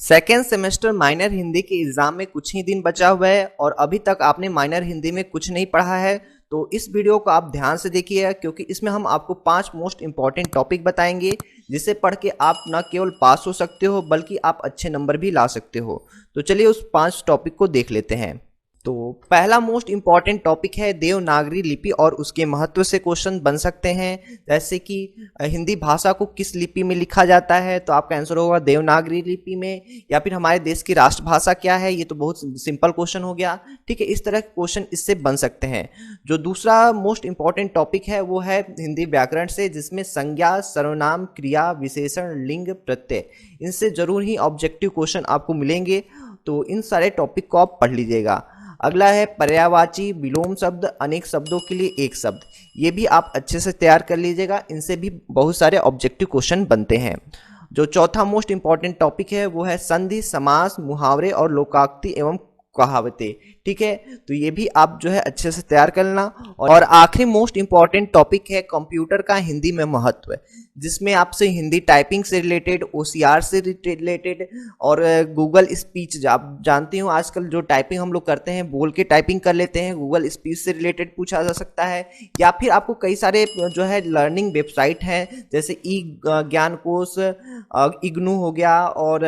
Second semester minor Hindi के exam में कुछ ही दिन बचा हुआ है और अभी तक आपने माइनर हिंदी में कुछ नहीं पढ़ा है तो इस वीडियो को आप ध्यान से देखिए, क्योंकि इसमें हम आपको 5 मोस्ट इंपॉर्टेंट टॉपिक बताएंगे जिसे पढ़ के आप न केवल पास हो सकते हो बल्कि आप अच्छे नंबर भी ला सकते हो। तो चलिए उस 5 टॉपिक को देख लेते हैं। तो पहला मोस्ट इंपॉर्टेंट टॉपिक है देवनागरी लिपि और उसके महत्व से क्वेश्चन बन सकते हैं, जैसे कि हिंदी भाषा को किस लिपि में लिखा जाता है, तो आपका आंसर होगा देवनागरी लिपि में। या फिर हमारे देश की राष्ट्रभाषा क्या है, ये तो बहुत सिंपल क्वेश्चन हो गया। ठीक है, इस तरह के क्वेश्चन इससे बन सकते हैं। जो दूसरा मोस्ट इंपॉर्टेंट टॉपिक है वो है हिंदी व्याकरण से, जिसमें संज्ञा, सर्वनाम, क्रिया, विशेषण, लिंग, प्रत्यय, इनसे जरूर ही ऑब्जेक्टिव क्वेश्चन आपको मिलेंगे। तो इन सारे टॉपिक को आप पढ़ लीजिएगा। अगला है पर्यायवाची, विलोम शब्द, अनेक शब्दों के लिए एक शब्द, ये भी आप अच्छे से तैयार कर लीजिएगा, इनसे भी बहुत सारे ऑब्जेक्टिव क्वेश्चन बनते हैं। जो चौथा मोस्ट इंपॉर्टेंट टॉपिक है वो है संधि, समास, मुहावरे और लोकोक्ति एवं कहावतें। ठीक है, तो ये भी आप जो है अच्छे से तैयार कर लेना। और आखिरी मोस्ट इंपॉर्टेंट टॉपिक है कंप्यूटर का हिंदी में महत्व, जिसमें आपसे हिंदी टाइपिंग से रिलेटेड, ओसीआर से रिलेटेड और गूगल स्पीच, आप जानती हो आजकल जो टाइपिंग हम लोग करते हैं बोल के टाइपिंग कर लेते हैं, गूगल स्पीच से रिलेटेड पूछा जा सकता है। या फिर आपको कई सारे जो है लर्निंग वेबसाइट हैं, जैसे ई ज्ञान कोश, इग्नू हो गया और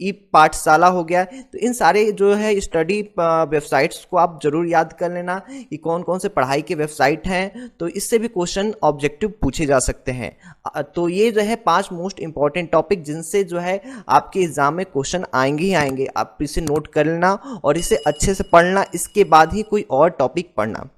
ई पाठशाला हो गया। तो इन सारे जो है स्टडी वेबसाइट्स को आप जरूर याद कर लेना कि कौन कौन से पढ़ाई के वेबसाइट हैं, तो इससे भी क्वेश्चन ऑब्जेक्टिव पूछे जा सकते हैं। तो ये जो है 5 मोस्ट इंपॉर्टेंट टॉपिक जिनसे जो है आपके एग्जाम में क्वेश्चन आएंगे ही आएंगे। आप इसे नोट कर लेना और इसे अच्छे से पढ़ना, इसके बाद ही कोई और टॉपिक पढ़ना।